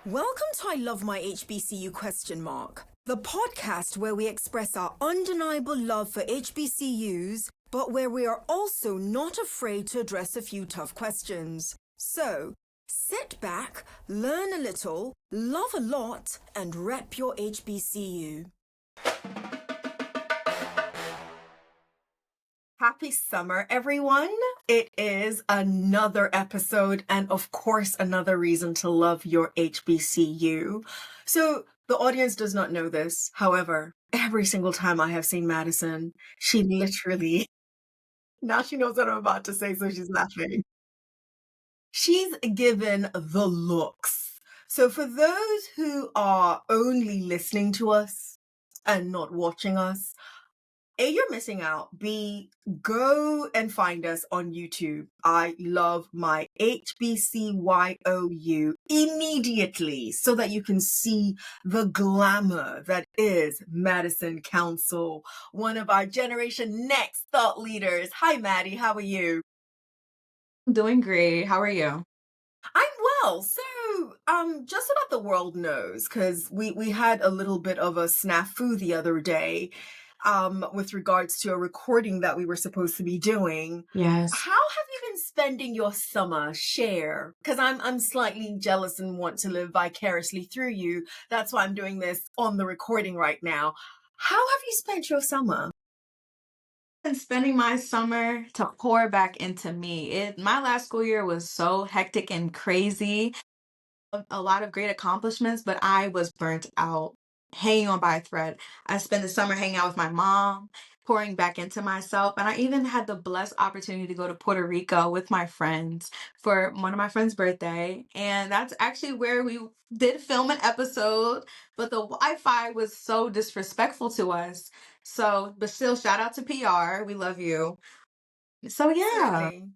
Welcome to I Love My HBCU ? The podcast where we express our undeniable love for HBCUs, but where we are also not afraid to address a few tough questions. So, sit back, learn a little, love a lot, and rep your HBCU. Happy summer, everyone. It is another episode and, of course, another reason to love your HBCU. So the audience does not know this. However, every single time I have seen Madison, she literally, now she knows what I'm about to say, so she's laughing. She's given the looks. So for those who are only listening to us and not watching us, A, you're missing out. B, go and find us on YouTube. I Love My HBCYOU immediately so that you can see the glamour that is Madison Council, one of our Generation Next thought leaders. Hi, Maddie. How are you? I'm doing great. How are you? I'm well. So, just so that the world knows, because we had a little bit of a snafu the other day, with regards to a recording that we were supposed to be doing. Yes. How have you been spending your summer? Share, because I'm slightly jealous and want to live vicariously through you. That's why I'm doing this on the recording right now. How have you spent your summer? And spending my summer to pour back into me. My last school year was so hectic and crazy. A lot of great accomplishments, but I was burnt out, hanging on by a thread. I spent the summer hanging out with my mom, pouring back into myself, and I even had the blessed opportunity to go to Puerto Rico with my friends for one of my friends' birthday, and that's actually where we did film an episode, but the Wi-Fi was so disrespectful to us. So, but still, shout out to PR. We love you. So yeah. Absolutely.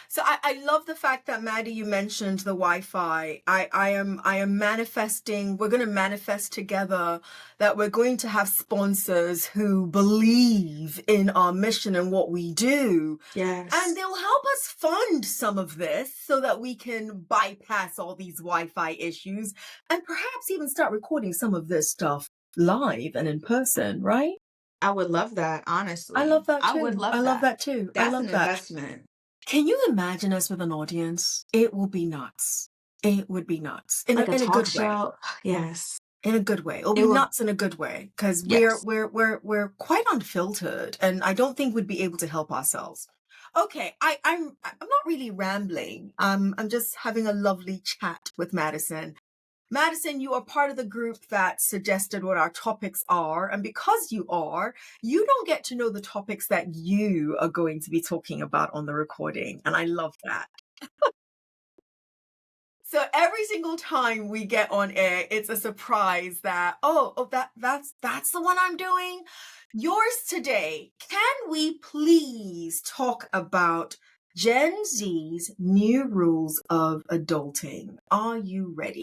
So I love the fact that, Maddie, you mentioned the Wi-Fi. I am manifesting, we're going to manifest together that we're going to have sponsors who believe in our mission and what we do. Yes. And they'll help us fund some of this so that we can bypass all these Wi-Fi issues and perhaps even start recording some of this stuff live and in person, right? I would love that, honestly. I love that I would too. love I love that. that too. I That's love an that. investment. Can you imagine us with an audience? It will be nuts. It would be nuts in Like a in a talk good way. show. Yes. In a good way. It'll It be will. nuts in a good way because Yes. we're quite unfiltered, and I don't think we'd be able to help ourselves. Okay, I'm not really rambling. I'm just having a lovely chat with Madison. Madison, you are part of the group that suggested what our topics are. And because you don't get to know the topics that you are going to be talking about on the recording. And I love that. So every single time we get on air, it's a surprise that, that's the one I'm doing. Yours today. Can we please talk about Gen Z's new rules of adulting? Are you ready?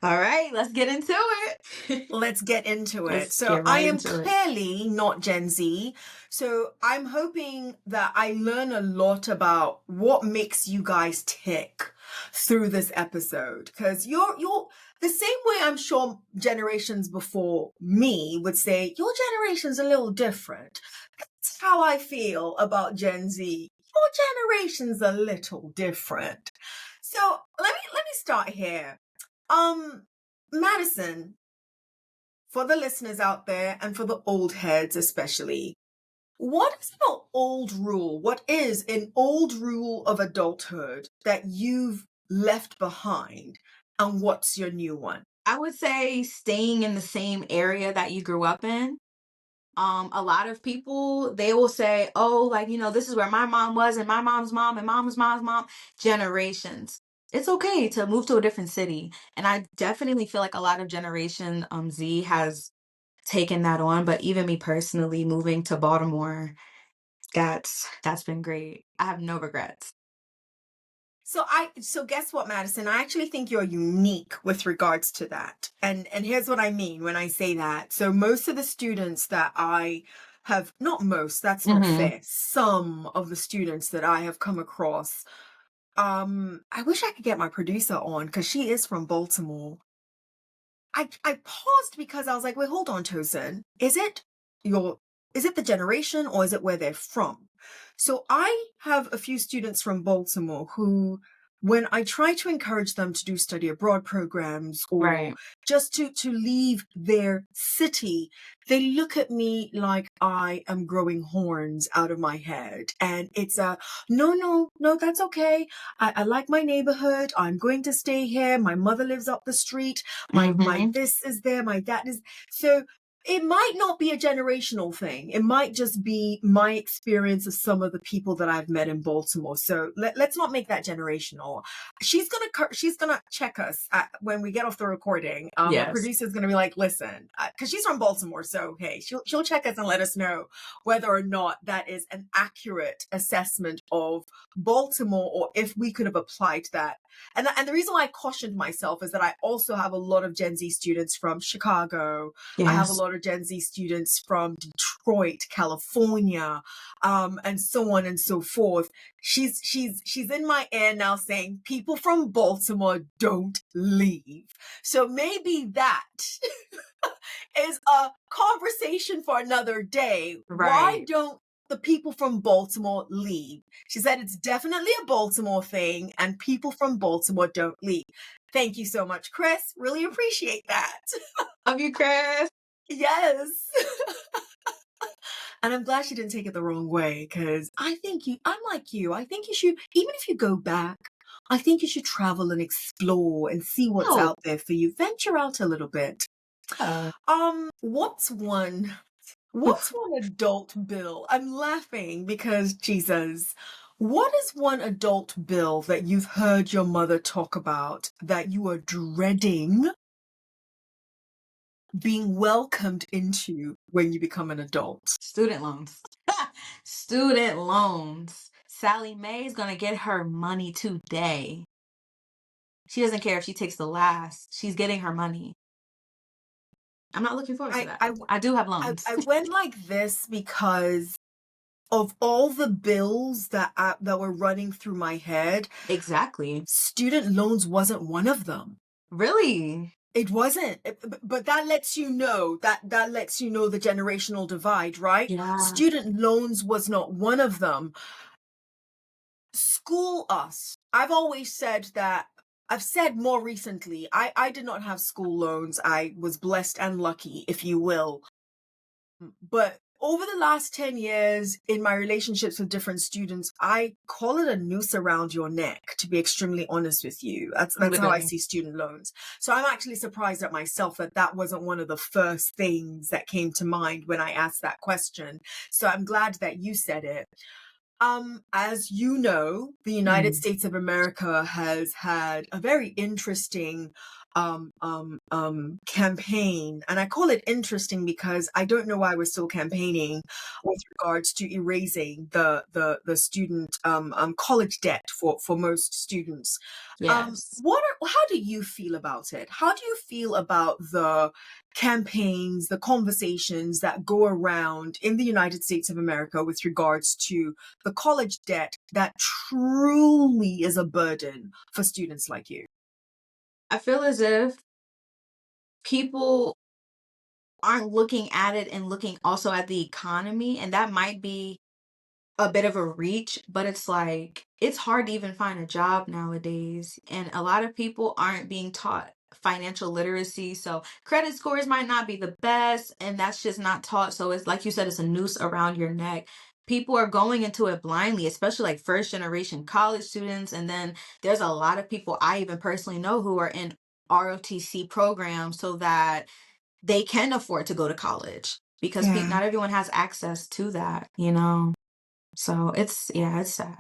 All right, let's get into it. Let's get into it. Let's So get I right am into it. clearly not Gen Z. So I'm hoping that I learn a lot about what makes you guys tick through this episode. Because you're the same way I'm sure generations before me would say, your generation's a little different. That's how I feel about Gen Z. Your generation's a little different. So let me start here. Madison, for the listeners out there and for the old heads especially, what is an old rule? What is an old rule of adulthood that you've left behind? And what's your new one? I would say staying in the same area that you grew up in. A lot of people, they will say, oh, like, this is where my mom was and my mom's mom and mom's mom's mom, generations. It's okay to move to a different city. And I definitely feel like a lot of Generation Z has taken that on. But even me personally, moving to Baltimore, that's been great. I have no regrets. So guess what, Madison? I actually think you're unique with regards to that. And here's what I mean when I say that. So most of the students that I have, not most, that's not fair. Some of the students that I have come across I wish I could get my producer on because she is from Baltimore. I paused because I was like, wait, hold on, Tosin. Your is it the generation or is it where they're from? So I have a few students from Baltimore who, when I try to encourage them to do study abroad programs or Right. just to leave their city, they look at me like I am growing horns out of my head. And it's a no, no, no, that's okay. I like my neighborhood. I'm going to stay here. My mother lives up the street. My Mm-hmm. this is there, my that is so it might not be a generational thing. It might just be my experience of some of the people that I've met in Baltimore. So let's not make that generational. She's gonna check us when we get off the recording. My Yes. producer's gonna be like, listen, because she's from Baltimore, so hey, she'll check us and let us know whether or not that is an accurate assessment of Baltimore, or if we could have applied that. And the reason why I cautioned myself is that I also have a lot of Gen Z students from Chicago. I have a Yes. lot of Gen Z students from Detroit, California, and so on and so forth. She's in my ear now saying people from Baltimore don't leave. So maybe that is a conversation for another day. Why Right. don't the people from Baltimore leave? She said it's definitely a Baltimore thing and people from Baltimore don't leave. Thank you so much, Chris. Really appreciate that. Love you, Chris. Yes. And I'm glad she didn't take it the wrong way because I'm like you. I think you should, even if you go back, I think you should travel and explore and see what's Oh, out there for you. Venture out a little bit. yeah. What's one adult bill? I'm laughing because Jesus. What is one adult bill that you've heard your mother talk about that you are dreading being welcomed into when you become an adult? Student loans. Student loans. Sally Mae is gonna get her money today. She doesn't care if she takes the last. She's getting her money. I'm not looking forward to I that. I I do have I, loans. I went like this because of all the bills that were running through my head, Exactly. student loans wasn't one of them. Really? It wasn't. But that lets you know that lets you know the generational divide, right? Yeah. Student loans was not one of them. School us. I've always said that. I've said more recently, I did not have school loans. I was blessed and lucky, if you will. But over the last 10 years in my relationships with different students, I call it a noose around your neck, to be extremely honest with you. That's how I Literally. see student loans. So I'm actually surprised at myself that that wasn't one of the first things that came to mind when I asked that question. So I'm glad that you said it. As you know, the United Mm. States of America has had a very interesting campaign, and I call it interesting because I don't know why we're still campaigning with regards to erasing the student college debt for most students. Yes. How do you feel about it? How do you feel about the campaigns, the conversations that go around in the United States of America with regards to the college debt that truly is a burden for students like you? I feel as if people aren't looking at it and looking also at the economy, and that might be a bit of a reach, but it's like it's hard to even find a job nowadays, and a lot of people aren't being taught financial literacy. So credit scores might not be the best, and that's just not taught. So it's like you said, it's a noose around your neck. People are going into it blindly, especially like first generation college students. And then there's a lot of people I even personally know who are in ROTC programs so that they can afford to go to college because Yeah. not everyone has access to that, you know? So it's yeah, it's sad.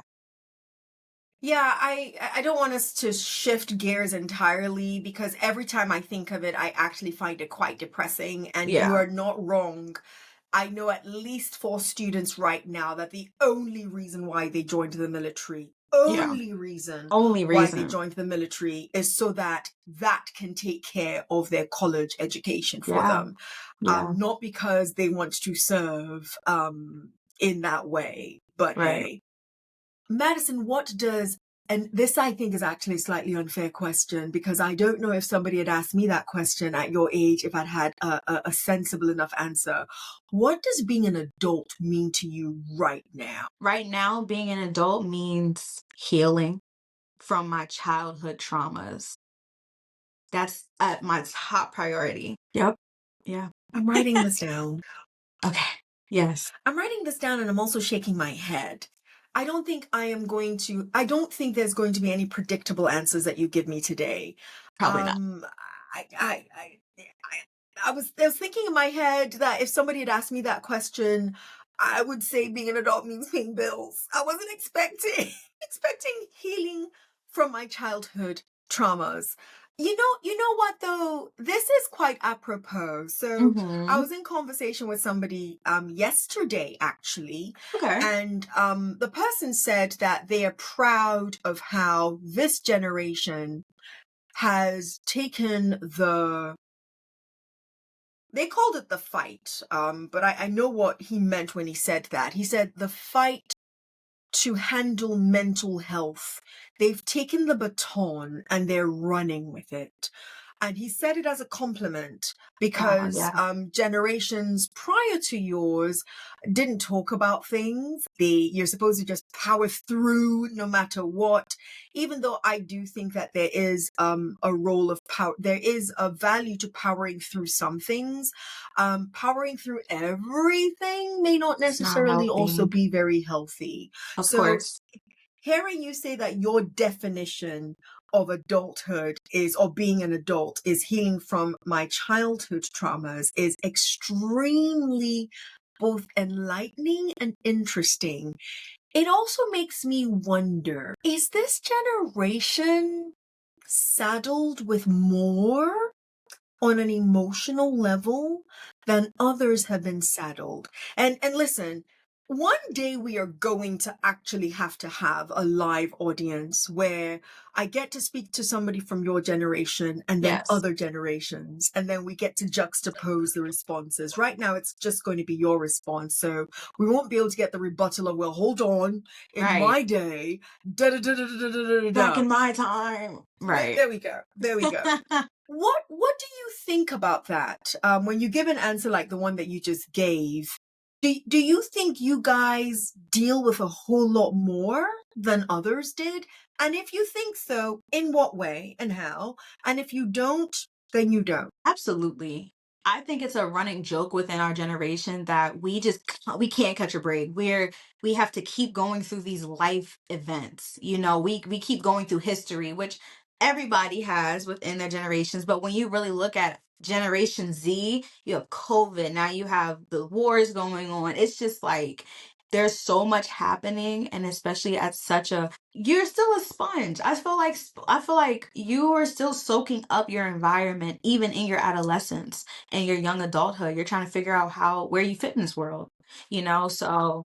Yeah, I don't want us to shift gears entirely because every time I think of it, I actually find it quite depressing. And you Yeah. are not wrong. I know at least 4 students right now that the only reason why they joined the military, Yeah. only reason Only why they reason. joined the military is so that that can take care of their college education for Yeah. them. Yeah. Not because they want to serve in that way, but Right. hey. Madison, what does And this, I think, is actually a slightly unfair question because I don't know if somebody had asked me that question at your age, if I'd had a sensible enough answer. What does being an adult mean to you right now? Right now, being an adult means healing from my childhood traumas. That's at my top priority. Yep. Yeah. I'm writing this down. Okay. Yes. I'm writing this down and I'm also shaking my head. I don't think there's going to be any predictable answers that you give me today. Probably not. Um, I was thinking in my head that if somebody had asked me that question, I would say being an adult means paying bills. I wasn't expecting expecting healing from my childhood traumas. You know what though? This is quite apropos. So I Mhm. was in conversation with somebody yesterday actually, Okay. and the person said that they are proud of how this generation has taken they called it the fight, but I know what he meant when he said that. He said the fight to handle mental health. They've taken the baton and they're running with it. And he said it as a compliment Wow. because Yeah. generations prior to yours didn't talk about things. You're supposed to just power through no matter what. Even though I do think that there is a role of power, there is a value to powering through some things. Powering through everything may not It's not necessarily also healthy. be very healthy. Of So course. hearing you say that your definition of adulthood is, or being an adult is healing from my childhood traumas is extremely both enlightening and interesting. It also makes me wonder, is this generation saddled with more on an emotional level than others have been saddled? And listen, one day we are going to actually have to have a live audience where I get to speak to somebody from your generation and then Yes. other generations, and then we get to juxtapose the responses. Right now, it's just going to be your response. So we won't be able to get the rebuttal of, well, hold on, in Right. my day, da da da da da da da da Back da. in my time. Right. There we go. There we go. What do you think about that? When you give an answer like the one that you just gave, do you think you guys deal with a whole lot more than others did? And if you think so, in what way and how? And if you don't, then you don't. Absolutely. I think it's a running joke within our generation that we can't catch a break. We have to keep going through these life events. We keep going through history, which everybody has within their generations. But when you really look at Generation Z, you have COVID. Now you have the wars going on. It's just like there's so much happening, and especially at such a you're still a sponge. I feel like you are still soaking up your environment even in your adolescence and your young adulthood. You're trying to figure out how where you fit in this world. So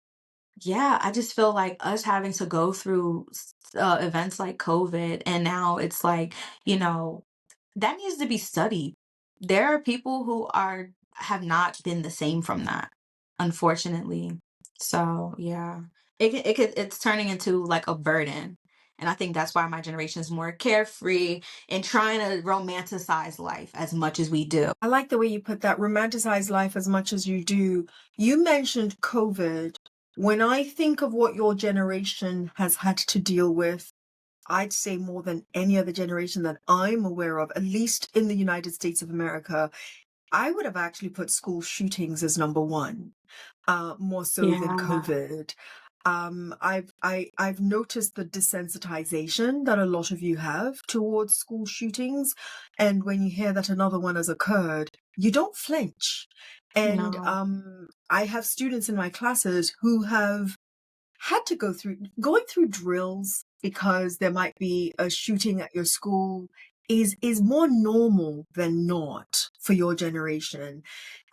yeah, I just feel like us having to go through events like COVID, and now it's like, you know, that needs to be studied. There are people who are have not been the same from that, unfortunately. So yeah, it's turning into like a burden, and I think that's why my generation is more carefree and trying to romanticize life as much as we do. I like the way you put that, romanticize life as much as you do. You mentioned COVID. When I think of what your generation has had to deal with, I'd say more than any other generation that I'm aware of, at least in the United States of America, I would have actually put school shootings as number one, more so than Yeah, COVID. I've noticed the desensitization that a lot of you have towards school shootings, and when you hear that another one has occurred, you don't flinch. And no, I have students in my classes who have had to going through drills because there might be a shooting at your school is more normal than not for your generation.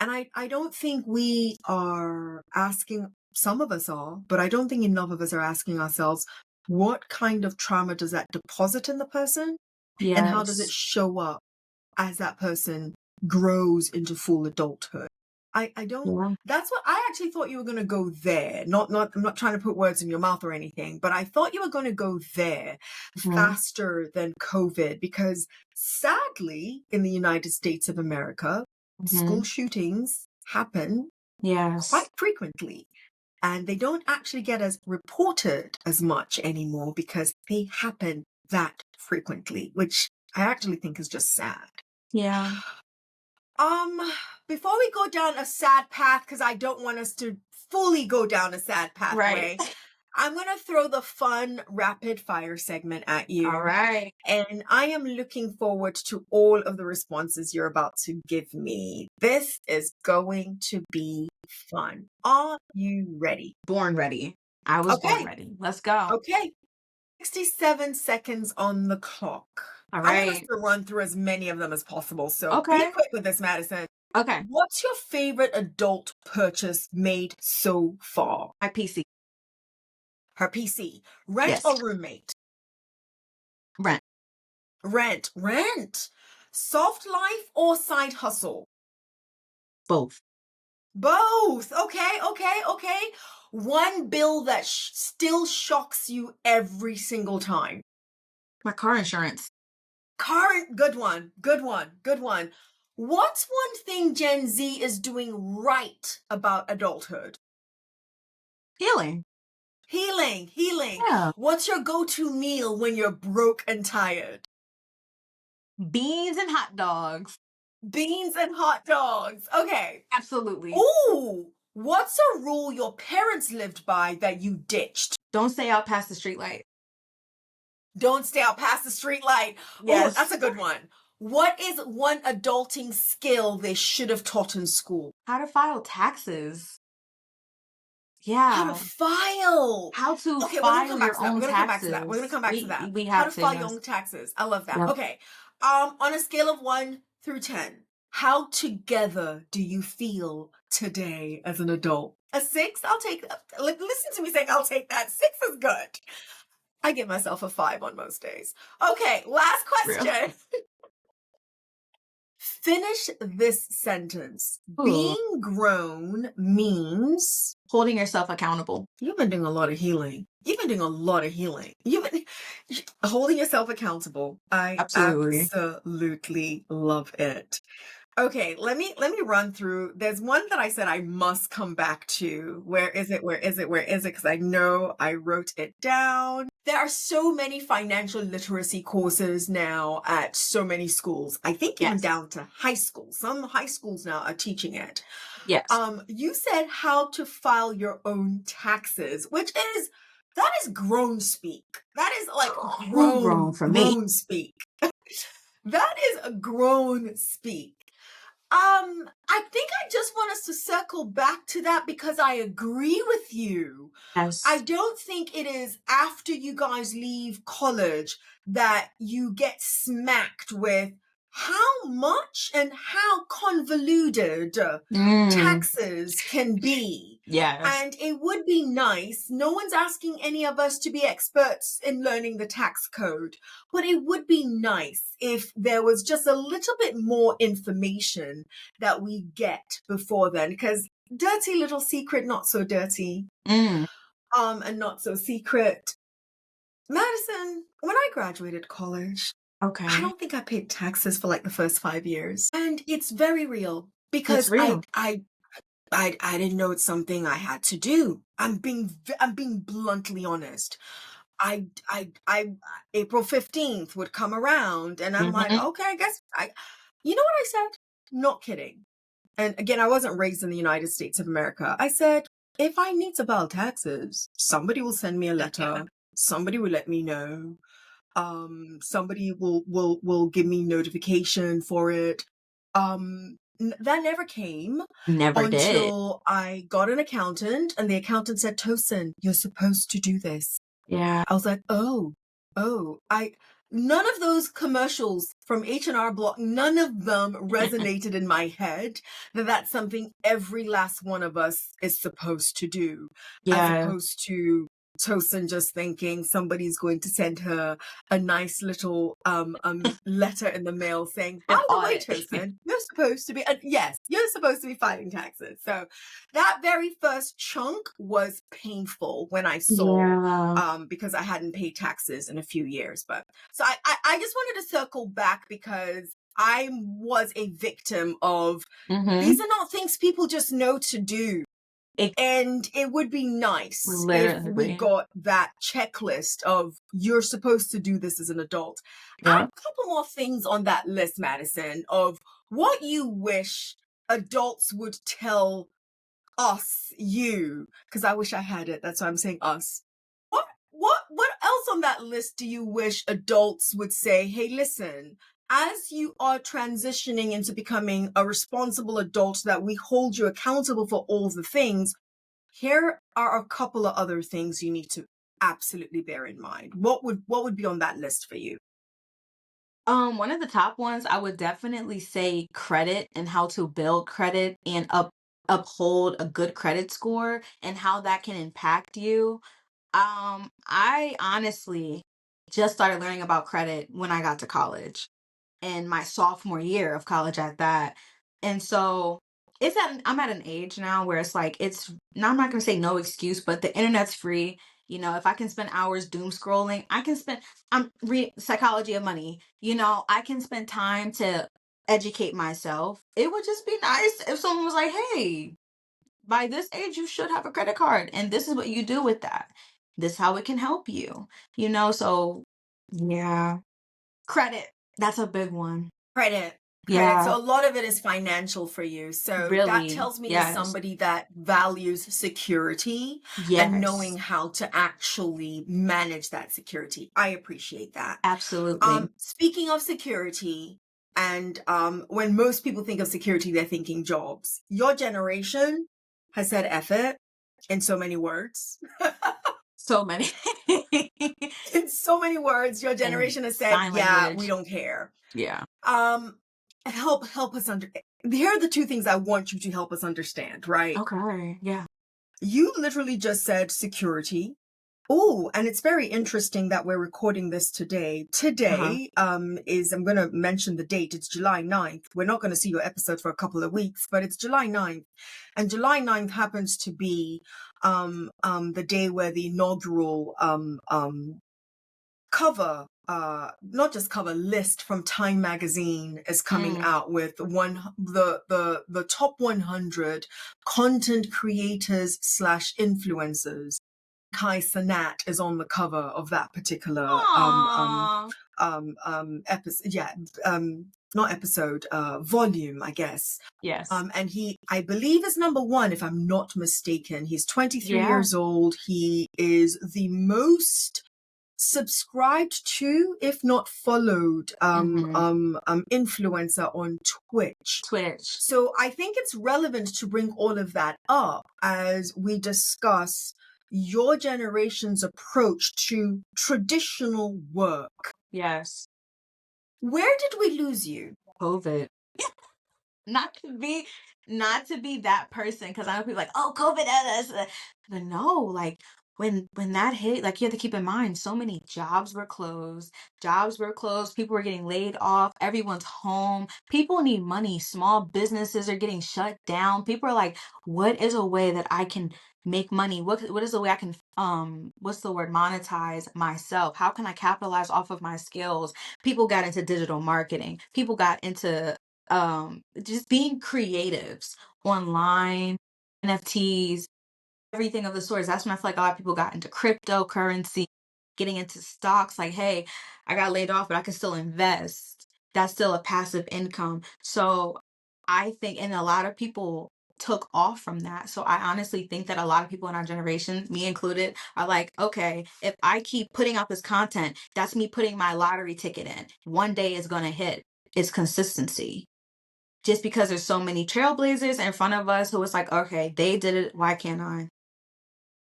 And I don't think we are asking, some of us are, but I don't think enough of us are asking ourselves, what kind of trauma does that deposit in the person and how does it yes. show up as that person grows into full adulthood? I don't, Yeah. that's what I actually thought you were going to go there. I'm not trying to put words in your mouth or anything, but I thought you were going to go there Mhm. faster than COVID because sadly, in the United States of America, school Mhm. shootings happen Yes. quite frequently. And they don't actually get as reported as much anymore because they happen that frequently, which I actually think is just sad. Yeah. Um, Before we go down a sad path, because I don't want us to fully go down a sad Right. pathway, I'm gonna throw the fun rapid fire segment at All you. right. And I am looking forward to all of the responses you're about to give me. This is going to be fun. Are you ready? Born ready. I was born Okay, ready. Let's go. okay. 67 seconds on the clock. All I want us right. to run through as many of them as possible. So be Okay. quick with this, Madison. Okay. What's your favorite adult purchase made so far? My PC. Her PC. Rent Yes. or roommate? Rent. Rent. Rent. Soft life or side hustle? Both. Both. Okay, okay, okay. One bill that still shocks you every single time. My car insurance. Current, good one, good one, good one. What's one thing Gen Z is doing right about adulthood? Healing. Healing, healing. Yeah. What's your go-to meal when you're broke and tired? Beans and hot dogs. Beans and hot dogs. Okay. Absolutely. Ooh, what's a rule your parents lived by that you ditched? Don't stay out past the street light. Don't stay out past the street light. Oh, that's Yes. a good one. What is one adulting skill they should have taught in school? How to file taxes. How to Yeah. file. How to Okay, we're gonna come file back your to that. We're own gonna come back to that. We're gonna taxes. come back to that. We How have to to, file your yes. own taxes. I love that. Yep. Okay. On a scale of 1 through 10, how together do you feel today as an adult? A 6? I'll take that. Listen to me saying I'll take that. 6 is good. I give myself a 5 on most days. Okay, last Real. question. Finish this sentence. Ooh. Being grown means Holding yourself accountable. you've been doing a lot of healing. You've been doing a lot of healing. You've been holding yourself accountable. I Absolutely. absolutely love it. Okay, let me run through. There's one that I said I must come back to. Where is it? Where is it? Where is it? Because I know I wrote it down. There are so many financial literacy courses now at so many schools. I think even Yes. down to high school. Some high schools now are teaching it. Yes. You said how to file your own taxes, that is grown speak. That is like Too grown for me. grown speak. That is a grown speak. I think I just want us to circle back to that because I agree with you. Yes. I don't think it is after you guys leave college that you get smacked with how much and how convoluted taxes can be. Yes. And it would be nice. No one's asking any of us to be experts in learning the tax code, but it would be nice if there was just a little bit more information that we get before then. Because dirty little secret, not so dirty, and not so secret. Madison, when I graduated college, I Okay. don't think I paid taxes for like the first 5 years. And it's very real It's because real. I didn't know it's something I had to do. I'm being bluntly honest. I April 15th would come around and I'm like, Mhm. okay, I guess you know what I said? Not kidding. And again, I wasn't raised in the United States of America. I said, if I need to file taxes, somebody will send me a letter. Somebody will let me know. Somebody will give me notification for it. That never came Never did. until I got an accountant, and the accountant said, Tosin, you're supposed to do this. Yeah. I was like, oh, none of those commercials from H&R Block, none of them resonated in my head that that's something every last one of us is supposed to do, as Yeah. opposed to Tosin just thinking somebody's going to send her a nice little letter in the mail saying, An by the way, audit. Tosin, you're supposed to be, yes, you're supposed to be filing taxes. So that very first chunk was painful when I saw, Yeah. because I hadn't paid taxes in a few years. But so I just wanted to circle back because I was a victim of Mm-hmm. these are not things people just know to do. It And it would be nice if we literally. got that checklist of you're supposed to do this as an adult. I have Yeah. a couple more things on that list, Madison, of what you wish adults would tell us, you, because I wish I had it. That's why I'm saying us. What else on that list do you wish adults would say, hey, listen, as you are transitioning into becoming a responsible adult that we hold you accountable for all the things, here are a couple of other things you need to absolutely bear in mind. What would be on that list for you? One of the top ones, I would definitely say credit and how to build credit and uphold a good credit score and how that can impact you. I honestly just started learning about credit when I got to college, in my sophomore year of college at that. And so I'm at an age now where it's like it's now I'm not gonna say no excuse, but the internet's free. If I can spend hours doom scrolling, I can spend I'm read psychology of money. I can spend time to educate myself. It would just be nice if someone was like, hey, by this age you should have a credit card and this is what you do with that. This is how it can help you. So yeah. Credit. That's a big one. Credit. Yeah, So a lot of it is financial for you. So that really. tells me you're Yes. somebody that values security and knowing Yes. how to actually manage that security. I appreciate that. Absolutely. Speaking of security, and when most people think of security, they're thinking jobs. Your generation has said F it in so many words. So many. In so many words, your And generation has said, sign yeah, we language. don't care. Yeah. Um, help us under. Here are the two things I want you to help us understand, right? Okay. Yeah. You literally just said security. Oh, and it's very interesting that we're recording this today. Uh-huh. Today is, I'm going to mention the date. It's July 9th. We're not going to see your episode for a couple of weeks, but it's July 9th. And July 9th happens to be the day where the inaugural cover, not just cover, list from Time magazine is coming Mm. out with the top 100 content creators slash influencers. Kai Sanat is on the cover of that particular Aw. episode. Yeah, not episode, volume, I guess. Yes. And he, I believe, is number one, if I'm not mistaken. He's 23 Yeah. years old. He is the most subscribed to, if not followed, Mm-hmm. influencer on Twitch. Twitch. So I think it's relevant to bring all of that up as we discuss your generation's approach to traditional work. Yes. Where did we lose you? COVID. not to be not to be that person because I know people like, oh, COVID but no, like when that hit, like you have to keep in mind so many jobs were closed, people were getting laid off, everyone's home, people need money, small businesses are getting shut down, people are like, what is a way that I can make money, what is a way I can what's the word, monetize myself, how can I capitalize off of my skills. People got into digital marketing, people got into just being creatives online, NFTs, everything of the sorts. That's when I feel like a lot of people got into cryptocurrency, getting into stocks. Like, hey, I got laid off, but I can still invest. That's still a passive income. So I think, and a lot of people took off from that. So I honestly think that a lot of people in our generation, me included, are like, okay, if I keep putting out this content, that's me putting my lottery ticket in. One day it's going to hit. It's consistency, just because there's so many trailblazers in front of us who was like, okay, they did it, why can't I?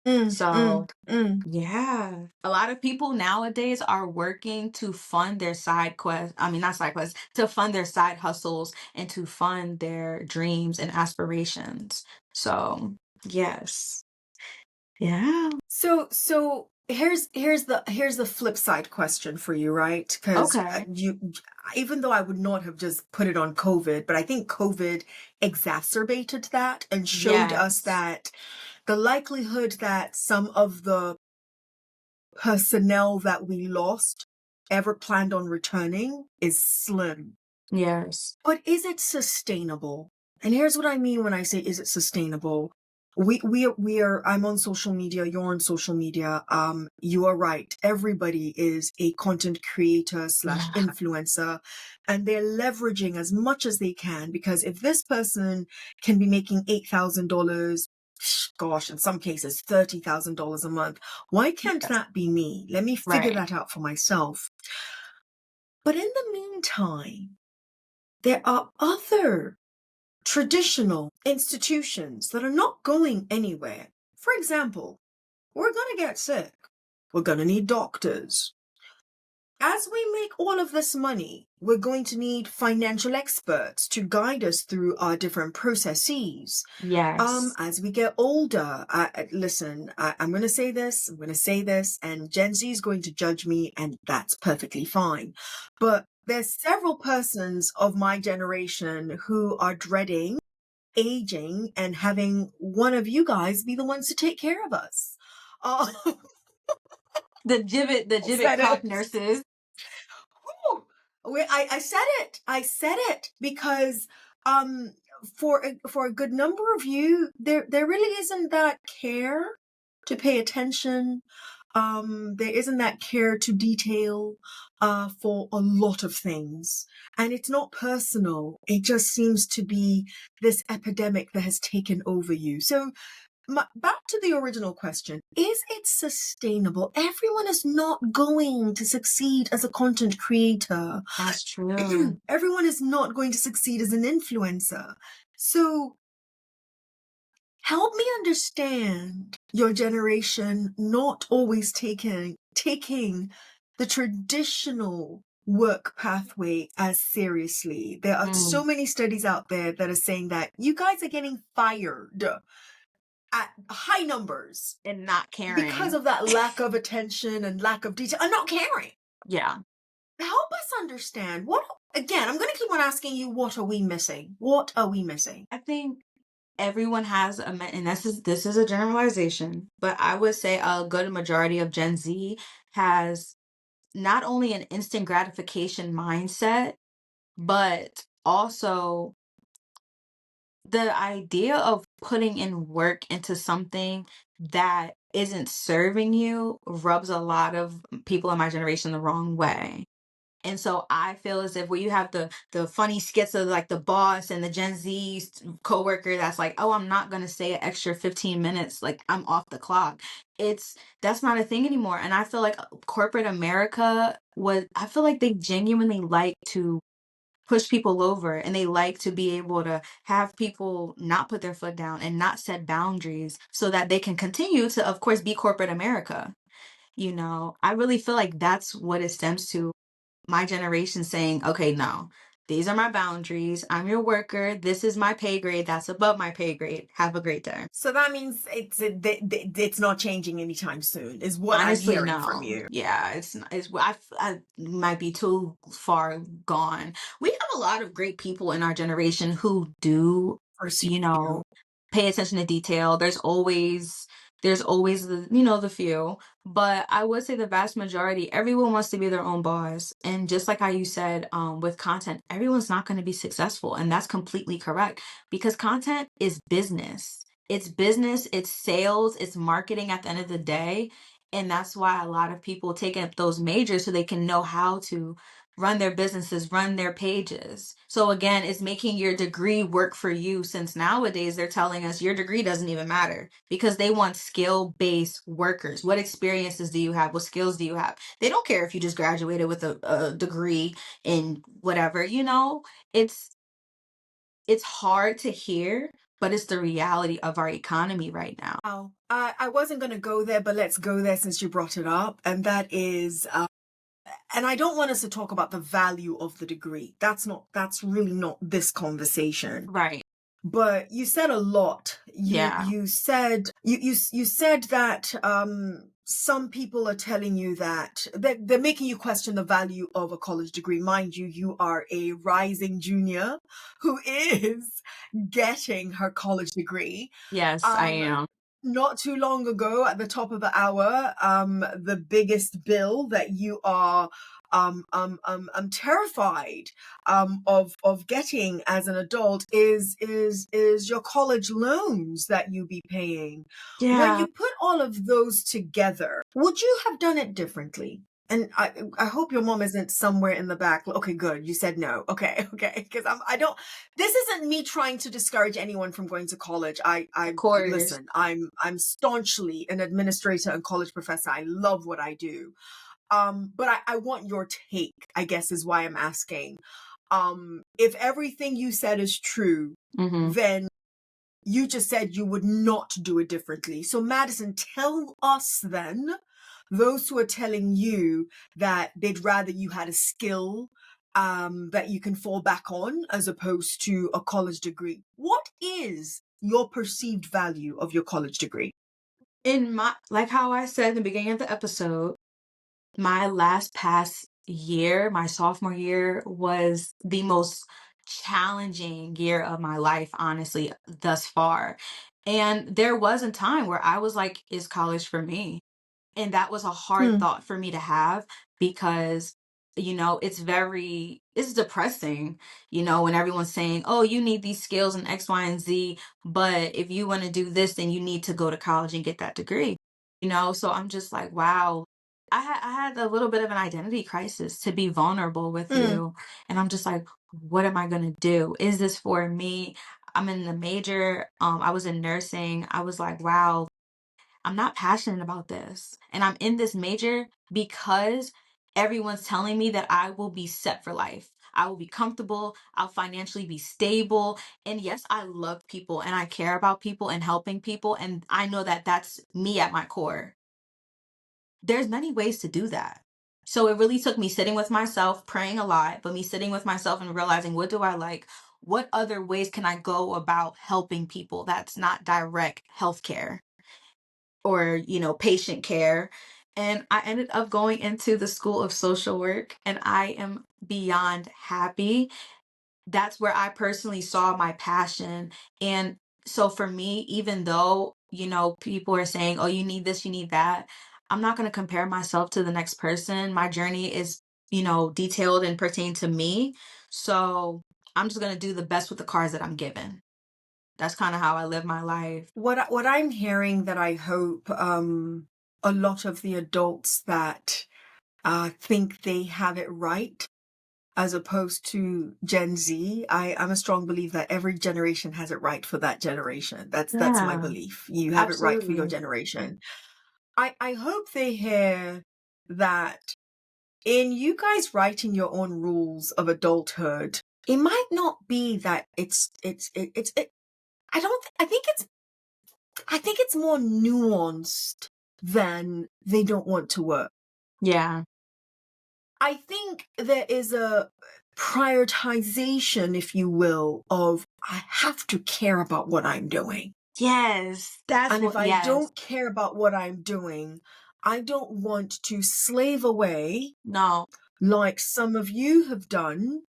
Mm, So mm, mm. yeah, a lot of people nowadays are working to fund their side quest. I mean, not side quests, to fund their side hustles and to fund their dreams and aspirations. So yes, Yeah. So here's the flip side question for you, right? Because Okay. you, even though I would not have just put it on COVID, but I think COVID exacerbated that and showed us Yes. that the likelihood that some of the personnel that we lost ever planned on returning is slim. Yes. But is it sustainable? And here's what I mean when I say, is it sustainable? We are I'm on social media, you're on social media. You are right. Everybody is a content creator slash Yeah. influencer, and they're leveraging as much as they can, because if this person can be making $8,000, gosh, in some cases $30,000 a month, why can't Yes. that be me? Let me figure Right. that out for myself. But in the meantime, there are other traditional institutions that are not going anywhere. For example, we're going to get sick. We're going to need doctors. As we make all of this money, we're going to need financial experts to guide us through our different processes. Yes. As we get older, listen, I'm going to say this, and Gen Z is going to judge me, and that's perfectly fine. But there's several persons of my generation who are dreading aging and having one of you guys be the ones to take care of us. Uh, The gibbet said cough it. nurses. I said it. I said it because um for a good number of you, there really isn't that care to pay attention. There isn't that care to detail for a lot of things. And it's not personal. It just seems to be this epidemic that has taken over you. So back to the original question, is it sustainable? Everyone is not going to succeed as a content creator. That's true. Everyone is not going to succeed as an influencer. So help me understand your generation not always taking the traditional work pathway as seriously. There are so Mm. many studies out there that are saying that you guys are getting fired at high numbers And not because caring. of that lack of attention and lack of detail and not caring. Yeah. Help us understand what, again, I'm going to keep on asking you, what are we missing? What are we missing? I think everyone has and this is a generalization, but I would say a good majority of Gen Z has not only an instant gratification mindset, but also the idea of putting in work into something that isn't serving you rubs a lot of people in my generation the wrong way. And so I feel as if where you have the funny skits of like the boss and the Gen Z coworker that's like, oh, I'm not gonna stay an extra 15 minutes, like I'm off the clock. It's That's not a thing anymore. And I feel like corporate America I feel like they genuinely like to push people over, and they like to be able to have people not put their foot down and not set boundaries so that they can continue to, of course, be corporate America. I really feel like that's what it stems to, my generation saying, okay, no, these are my boundaries. I'm your worker. This is my pay grade. That's above my pay grade. Have a great day. So that means it's not changing anytime soon, is what I'm Honestly, hearing from no. you. Yeah, I might be too far gone. We have a lot of great people in our generation who do, First, you you. know, pay attention to detail. There's always the few, but I would say the vast majority, everyone wants to be their own boss. And just like how you said, with content, everyone's not going to be successful, and that's completely correct because content is business. It's business, it's sales, it's marketing at the end of the day. And that's why a lot of people take up those majors so they can know how to run their businesses, run their pages. So again, it's making your degree work for you, since nowadays they're telling us your degree doesn't even matter because they want skill-based workers. What experiences do you have? What skills do you have? They don't care if you just graduated with a degree in whatever, it's it's hard to hear, but it's the reality of our economy right now. Now, I wasn't going to go there, but let's go there since you brought it up. And that is, and I don't want us to talk about the value of the degree. That's really not this conversation. Right. but you said a lot. Yeah. You said you said that some people are telling you that they're making you question the value of a college degree. Mind you, you are a rising junior who is getting her college degree. Yes, I Um, am. Not too long ago, at the top of the hour, the biggest bill that you are terrified of getting as an adult is your college loans that you be paying. When Yeah, you put all of those together, would you have done it differently? And I hope your mom isn't somewhere in the back. Okay, good. You said no. Okay, okay. Because I don't. This isn't me trying to discourage anyone from going to college. of I course. listen. I'm staunchly an administrator and college professor. I love what I do. But I want your take, I guess, is why I'm asking. If everything you said is true, Mhm. then you just said you would not do it differently. So, Madison, tell us then, those who are telling you that they'd rather you had a skill that you can fall back on as opposed to a college degree. What is your perceived value of your college degree? In my like how I said in the beginning of the episode, my last past year, my sophomore year, was the most challenging year of my life, honestly, thus far. And there was a time where I was like, is college for me? And that was a hard Hmm. thought for me to have because, it's depressing, when everyone's saying, oh, you need these skills in X, Y, and Z. But if you want to do this, then you need to go to college and get that degree. So I'm just like, wow. I had a little bit of an identity crisis, to be vulnerable with Hmm. you. And I'm just like, what am I going to do? Is this for me? I'm in the major. I was in nursing. I was like, wow, I'm not passionate about this. And I'm in this major because everyone's telling me that I will be set for life. I will be comfortable. I'll financially be stable. And yes, I love people and I care about people and helping people. And I know that that's me at my core. There's many ways to do that. So it really took me sitting with myself, praying a lot, but me sitting with myself and realizing, what do I like? What other ways can I go about helping people that's not direct healthcare? Or patient care. And I ended up going into the School of Social Work, and I am beyond happy. That's where I personally saw my passion. And so for me, even though people are saying, oh, you need this, you need that, I'm not going to compare myself to the next person. My journey is detailed and pertain to me. So I'm just going to do the best with the cards that I'm given. That's kind of how I live my life. What I'm hearing that I hope a lot of the adults that think they have it right as opposed to Gen Z. I'm a strong believer that every generation has it right for that generation. That's my Yeah, belief. You have it right for your absolutely. generation. I hope they hear that in you guys writing your own rules of adulthood, it might not be that I don't I think it's more nuanced than they don't want to work. Yeah. I think there is a prioritization, if you will, of I have to care about what I'm doing. Yes, that's And if what I yes. don't care about what I'm doing, I don't want to slave away No, like some of you have done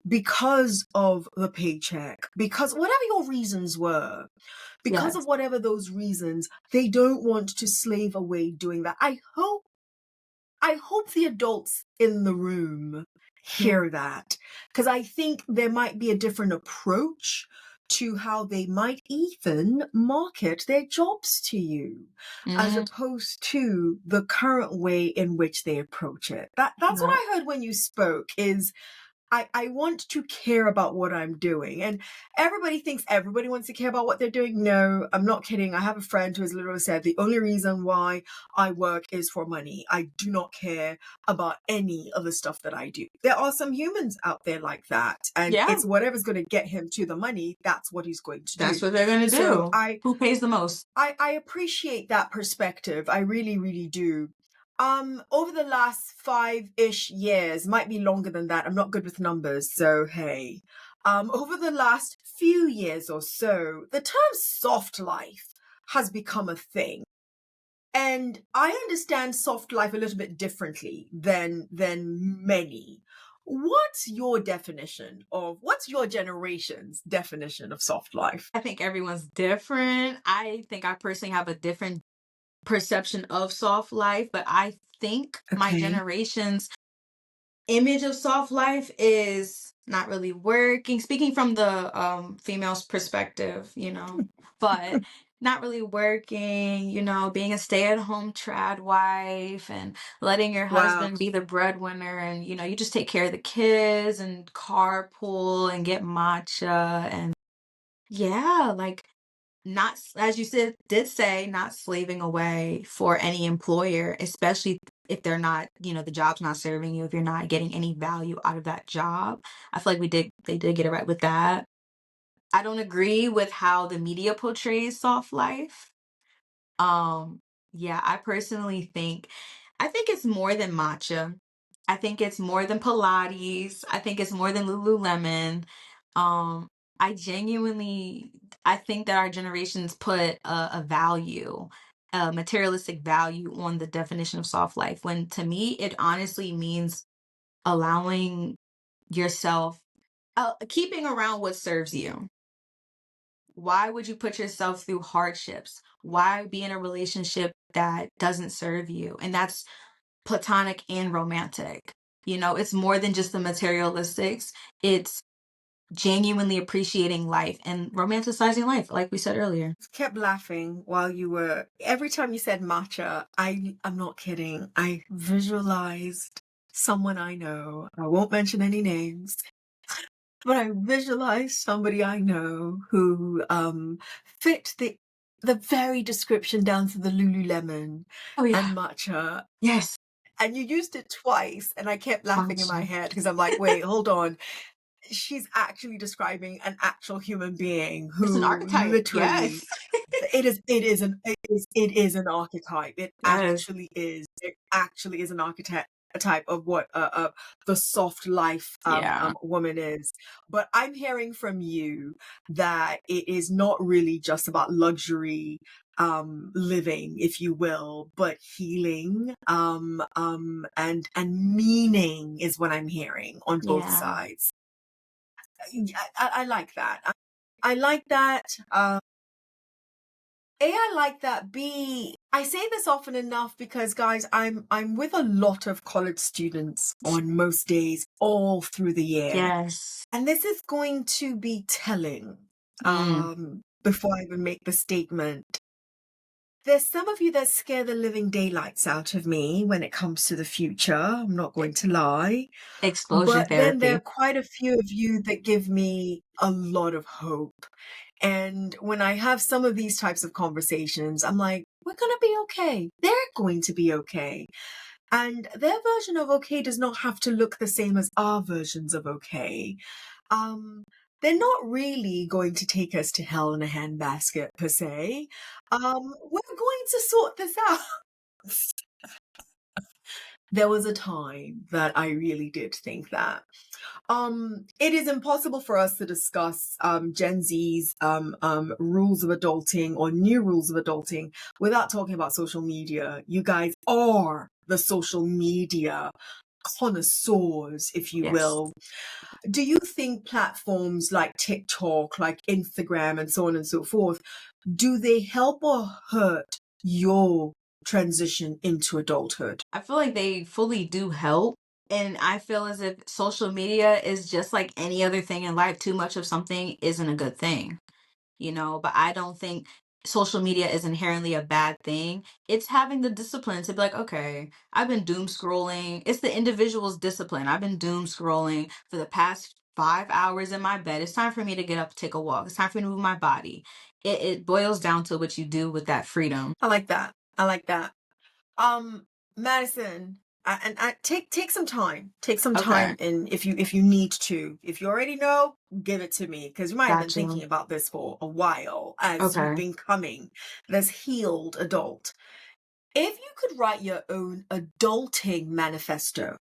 because of the paycheck, because whatever your reasons were, because of yes. whatever those reasons, they don't want to slave away doing that. I hope the adults in the room Yeah. hear that because I think there might be a different approach to how they might even market their jobs to you as Mm, opposed to the current way in which they approach it. That's what yeah. I heard when you spoke is I want to care about what I'm doing. And everybody thinks everybody wants to care about what they're doing. No, I'm not kidding. I have a friend who has literally said the only reason why I work is for money. I do not care about any of the stuff that I do. There are some humans out there like that. And Yeah, it's whatever's going to get him to the money, that's what he's going to that's do. what they're gonna So do. Who pays the most? I appreciate that perspective. I really, really do. Over the last 5-ish years, might be longer than that. I'm not good with numbers, so hey. Over the last few years or so, the term soft life has become a thing. And I understand soft life a little bit differently than many. What's your generation's definition of soft life? I think everyone's different. I think I personally have a different perception of soft life, but I think my Okay. generation's image of soft life is not really working. Speaking from the female's perspective, but not really working, being a stay-at-home trad wife and letting your Wow. husband be the breadwinner and you just take care of the kids and carpool and get matcha and yeah, like not as you did say, not slaving away for any employer, especially if they're not, the job's not serving you, if you're not getting any value out of that job. I feel like they did get it right with that. I don't agree with how the media portrays soft life. Um, yeah, I think it's more than matcha. I think it's more than Pilates. I think it's more than Lululemon. Um, I genuinely I think that our generations put a value, a materialistic value on the definition of soft life, when to me it honestly means allowing yourself keeping around what serves you. Why would you put yourself through hardships? Why be in a relationship that doesn't serve you? And that's platonic and romantic. It's more than just the materialistics. It's genuinely appreciating life and romanticizing life, like we said earlier. Kept laughing while you were every time you said matcha, I'm not kidding. I visualized someone I know. I won't mention any names, but I visualized somebody I know who fit the very description down to the Lululemon Oh yeah. and matcha. Yes. And you used it twice, and I kept laughing in my Matcha. head because I'm like, wait, hold on. She's actually describing an actual human being It's an who archetype. literally Yes. it is an archetype. Yes. It actually is an archetype type of what the soft life Yeah. woman is. But I'm hearing from you that it is not really just about luxury living, if you will, but healing and meaning is what I'm hearing on both Yeah. sides. Yeah, I like that. I like that. A, I like that. B, I say this often enough because, guys, I'm with a lot of college students on most days all through the year, Yes. and this is going to be telling. Mm. Before I even make the statement, there's some of you that scare the living daylights out of me when it comes to the future. I'm not going to lie. Explosion But then there are therapy. quite a few of you that give me a lot of hope. And when I have some of these types of conversations, I'm like, we're going to be okay. They're going to be okay. And their version of okay does not have to look the same as our versions of okay. Um, they're not really going to take us to hell in a handbasket per se. We're going to sort this out. There was a time that I really did think that. It is impossible for us to discuss Gen Z's rules of adulting or new rules of adulting without talking about social media. You guys are the social media connoisseurs, if you Yes. will. Do you think platforms like TikTok, like Instagram, and so on and so forth, do they help or hurt your transition into adulthood? I feel like they fully do help. And I feel as if social media is just like any other thing in life. Too much of something isn't a good thing. But I don't think social media is inherently a bad thing. It's having the discipline to be like, okay, I've been doom scrolling. It's the individual's discipline. I've been doom scrolling for the past 5 hours in my bed. It's time for me to get up, take a walk. It's time for me to move my body. It boils down to what you do with that freedom. I like that. I like that. Um, Madison, and take some time. Take some Okay. time, and if you need to, if you already know, give it to me because you might have been Gotcha. thinking about this for a while as you've Okay. been coming this healed adult. If you could write your own adulting manifesto,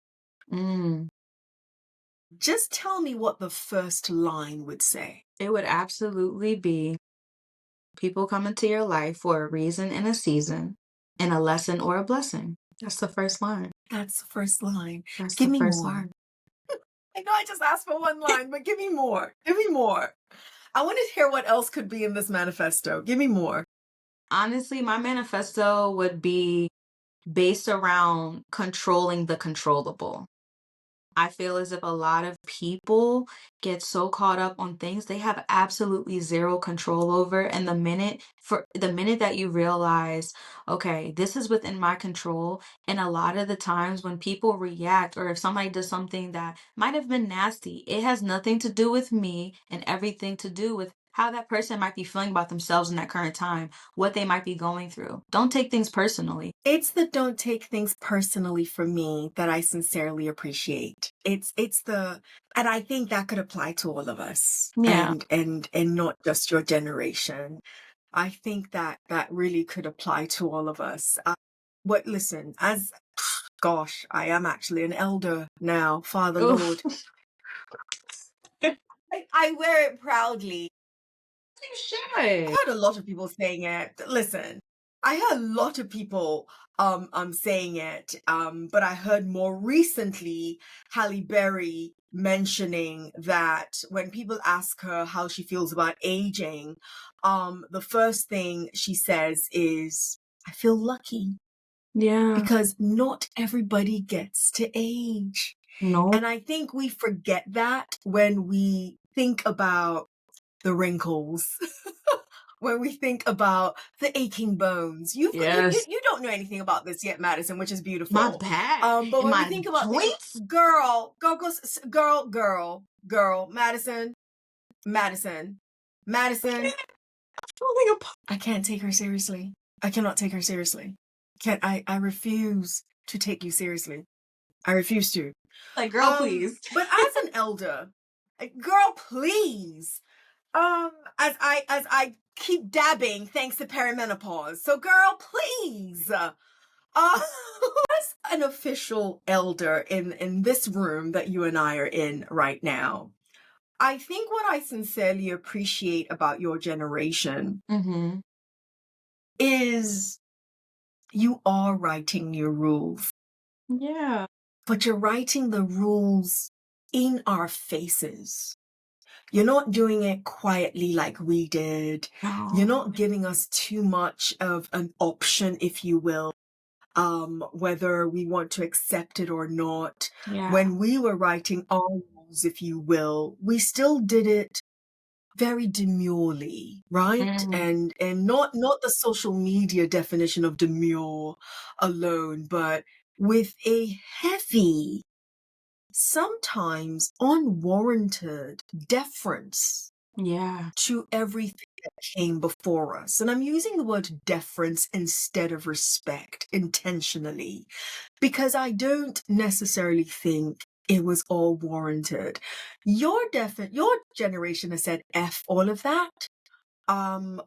Mm. Just tell me what the first line would say. It would absolutely be people come into your life for a reason and a season, and a lesson or a blessing. That's the first line. That's the first line. That's Give the me first more. line. I know I just asked for one line, but give me more. Give me more. I want to hear what else could be in this manifesto. Give me more. Honestly, my manifesto would be based around controlling the controllable. I feel as if a lot of people get so caught up on things they have absolutely zero control over. And the minute that you realize, okay, this is within my control. And a lot of the times when people react or if somebody does something that might have been nasty, it has nothing to do with me and everything to do with how that person might be feeling about themselves in that current time, what they might be going through. Don't take things personally. It's the don't take things personally for me that I sincerely appreciate. It's the and I think that could apply to all of us Yeah. and not just your generation. I think that that really could apply to all of us. What listen, as gosh, I am actually an elder now, Father Oof. Lord. I wear it proudly. You I should. heard a lot of people saying it. Listen, I heard a lot of people saying it. But I heard more recently Halle Berry mentioning that when people ask her how she feels about aging, the first thing she says is, I feel lucky Yeah. because not everybody gets to age. No. And I think we forget that when we think about the wrinkles, when we think about the aching bones. Yes. You don't know anything about this yet, Madison, which is My beautiful. back But and when we my think about the joints. girl, Madison, Madison, Madison, Falling apart. I can't take her seriously. I cannot take her seriously. Can't I refuse to take you seriously. I refuse to. Like, girl, please. But as an elder, girl, please. As I keep dabbing thanks to perimenopause. So, girl, please. As an official elder in this room that you and I are in right now, I think what I sincerely appreciate about your generation Mm-hmm. is you are writing your rules, Yeah. but you're writing the rules in our faces. You're not doing it quietly like we did. You're No. not giving us too much of an option, if you will, whether we want to accept it or not. Yeah. When we were writing our rules, if you will, we still did it very demurely, right? Mm. And not the social media definition of demure alone, but with a heavy, sometimes unwarranted deference Yeah. to everything that came before us. And I'm using the word deference instead of respect intentionally because I don't necessarily think it was all warranted. Your generation has said F all of that. Um,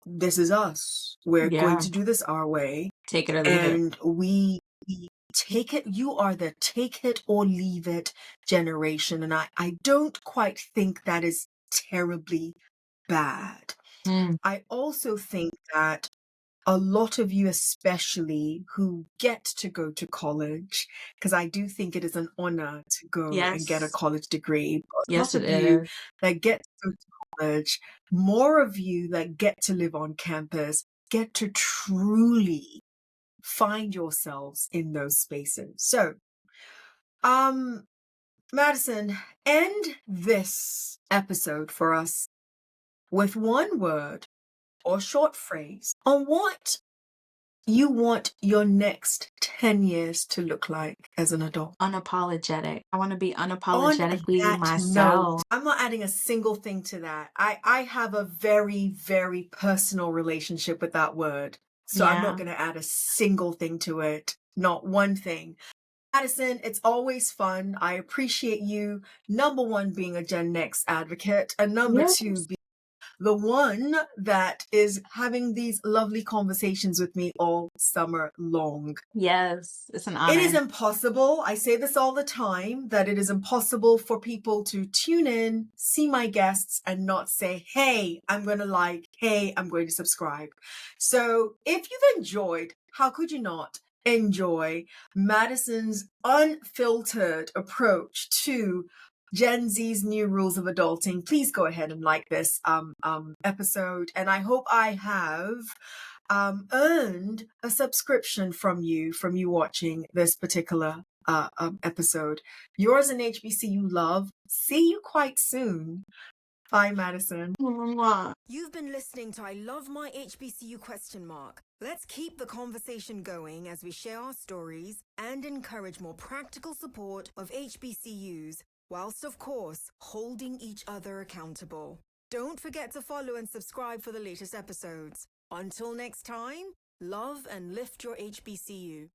this is us. We're going Yeah. to do this our way. Take it or leave it. And we take it, you are the take it or leave it generation. And I don't quite think that is terribly bad. Mm. I also think that a lot of you, especially who get to go to college, because I do think it is an honor to go and get a Yes. college degree. But a Yes, lot it of you is. that get to go to college, more of you that get to live on campus, get to truly find yourselves in those spaces. So, um, Madison, end this episode for us with one word or short phrase on what you want your next 10 years to look like as an adult. Unapologetic. I want to be On unapologetically that note, myself. I'm not adding a single thing to that. I have a very, very personal relationship with that word. So I'm not Yeah. going to add a single thing to it. Not one thing. Madison, it's always fun. I appreciate you. Number one, being a Gen Next advocate, and number two, Yes. the one that is having these lovely conversations with me all summer long. Yes, it's an It is honor. impossible, I say this all the time, that it is impossible for people to tune in, see my guests, and not say, hey, I'm going to like, hey, I'm going to subscribe. So if you've enjoyed, how could you not enjoy Madison's unfiltered approach to Gen Z's new rules of adulting? Please go ahead and like this episode. And I hope I have earned a subscription from you watching this particular episode. Yours in HBCU love. See you quite soon. Bye, Madison. Mwah. You've been listening to I Love My HBCU ? Let's keep the conversation going as we share our stories and encourage more practical support of HBCUs, whilst of course holding each other accountable. Don't forget to follow and subscribe for the latest episodes. Until next time, love and lift your HBCU.